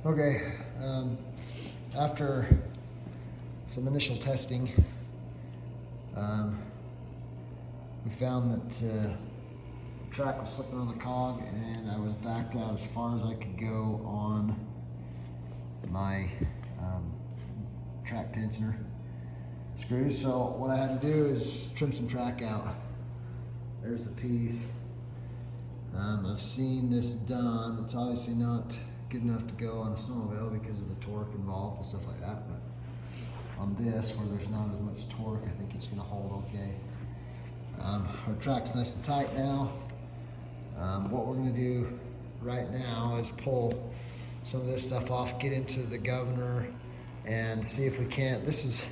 Okay, after some initial testing, we found that the track was slipping on the cog, and I was backed out as far as I could go on my track tensioner screws. So what I had to do is trim some track out. There's the piece. I've seen this done. It's obviously not good enough to go on a snowmobile because of the torque involved and stuff like that, but on this, where there's not as much torque, I think it's going to hold okay. Our track's nice and tight now. What we're going to do right now is pull some of this stuff off, get into the governor, and see if we can't. This is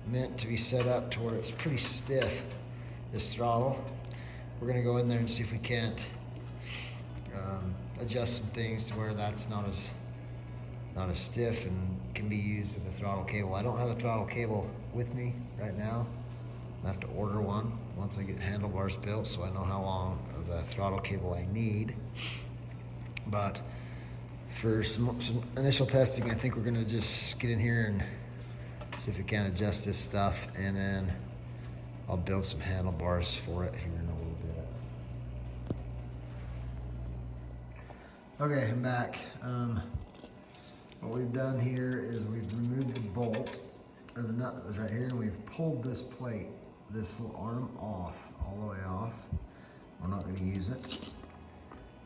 meant to be set up to where it's pretty stiff, this throttle. We're going to go in there and see if we can't adjust some things to where that's not as stiff and can be used with a throttle cable. I don't have a throttle cable with me right now. I have to order one once I get handlebars built, so I know how long of a throttle cable I need. But for some initial testing, I think we're gonna just get in here and see if we can adjust this stuff, and then I'll build some handlebars for it here in a little bit. Okay, I'm back. What we've done here is we've removed the bolt, or the nut that was right here, and we've pulled this plate, this little arm off, all the way off. We're not going to use it.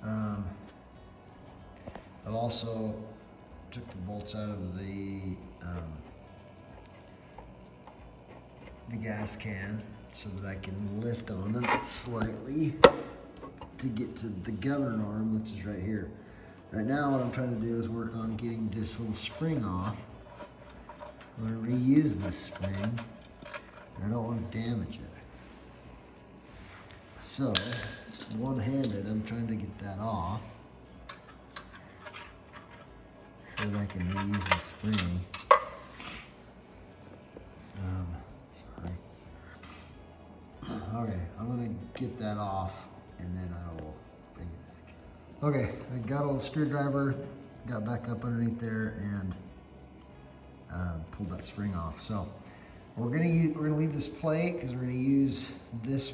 I've also took the bolts out of the gas can so that I can lift on them slightly to get to the governor arm, which is right here. Right now, what I'm trying to do is work on getting this little spring off. I'm going to reuse this spring. I don't want to damage it. So, one-handed, I'm trying to get that off so that I can reuse the spring. Sorry. Okay, I'm going to get that off, and then I will bring it back. Okay, I got all the screwdriver, got back up underneath there, and pulled that spring off. So we're gonna leave this plate because we're gonna use this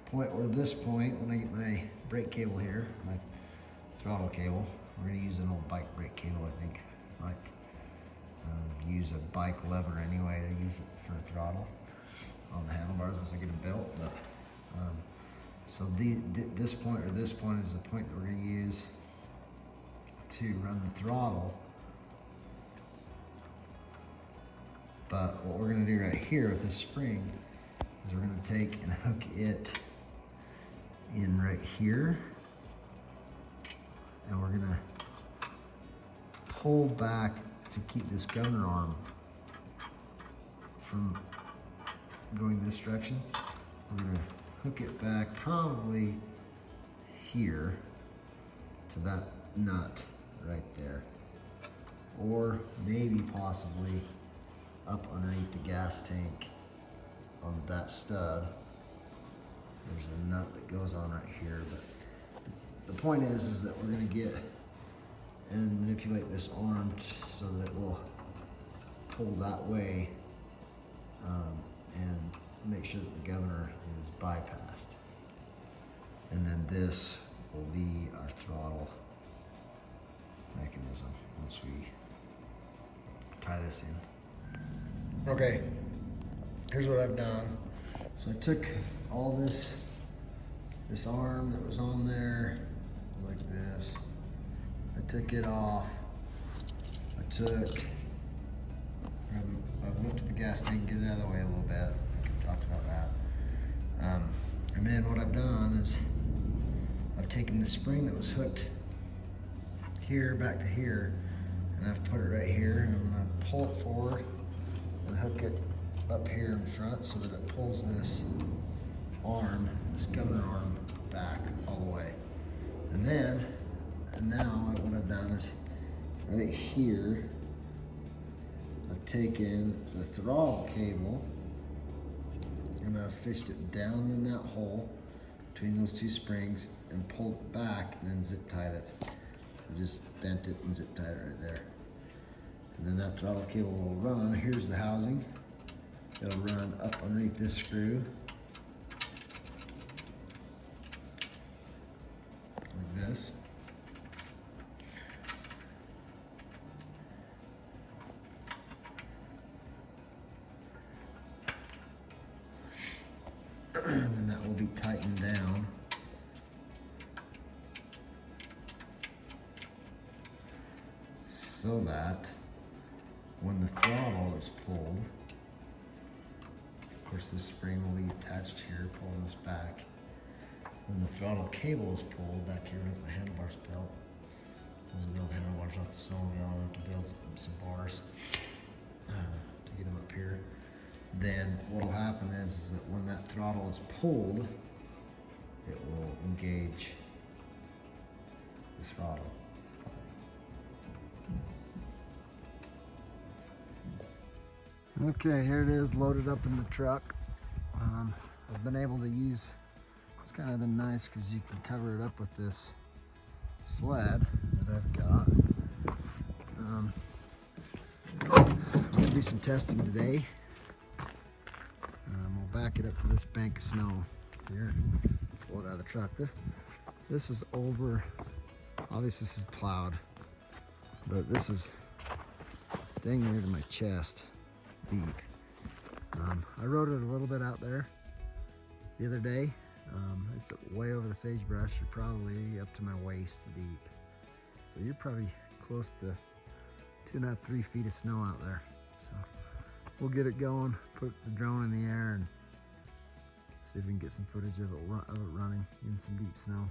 point or this point when I get my brake cable here, my throttle cable. We're gonna use an old bike brake cable, I think. Might use a bike lever anyway to use it for the throttle on the handlebars once I get it built. But, so this point or this point is the point that we're gonna use to run the throttle. But what we're gonna do right here with this spring is we're gonna take and hook it in right here, and we're gonna pull back to keep this governor arm from going this direction. We're gonna hook it back probably here to that nut right there, or maybe possibly up underneath the gas tank on that stud. There's a nut that goes on right here, but the point is that we're going to get and manipulate this arm so that it will pull that way, and make sure that the governor is bypassed. And then this will be our throttle mechanism once we tie this in. Okay, here's what I've done. So I took all this arm that was on there, like this. I took it off. I've lifted the gas tank, get it out of the way a little bit. I think I talked about that. And then what I've done is I've taken the spring that was hooked here back to here, and I've put it right here, and I'm gonna pull it forward and hook it up here in front so that it pulls this arm, this governor arm, back all the way. And now what I've done is right here, I've taken the throttle cable and I've fished it down in that hole between those two springs and pulled it back and then zip tied it. I just bent it and zip tied it right there. And then that throttle cable will run. Here's the housing. It'll run up underneath this screw, like this. And then that will be tightened down. So that when the throttle is pulled, of course this spring will be attached here, pulling this back. When the throttle cable is pulled back here with the handlebars belt, and then build handlebars off the snowmobile, and to build some bars to get them up here. Then what will happen is that when that throttle is pulled, it will engage the throttle. Okay, here it is loaded up in the truck. I've been able to use, it's kind of been nice because you can cover it up with this sled that I've got. I'm going to do some testing today. We'll back it up to this bank of snow here, pull it out of the truck. This is over, obviously this is plowed, but this is dang near to my chest deep. I rode it a little bit out there the other day. It's way over the sagebrush. You're probably up to my waist deep. So you're probably close to 2.5, 3 feet of snow out there. So we'll get it going, put the drone in the air and see if we can get some footage of it running in some deep snow.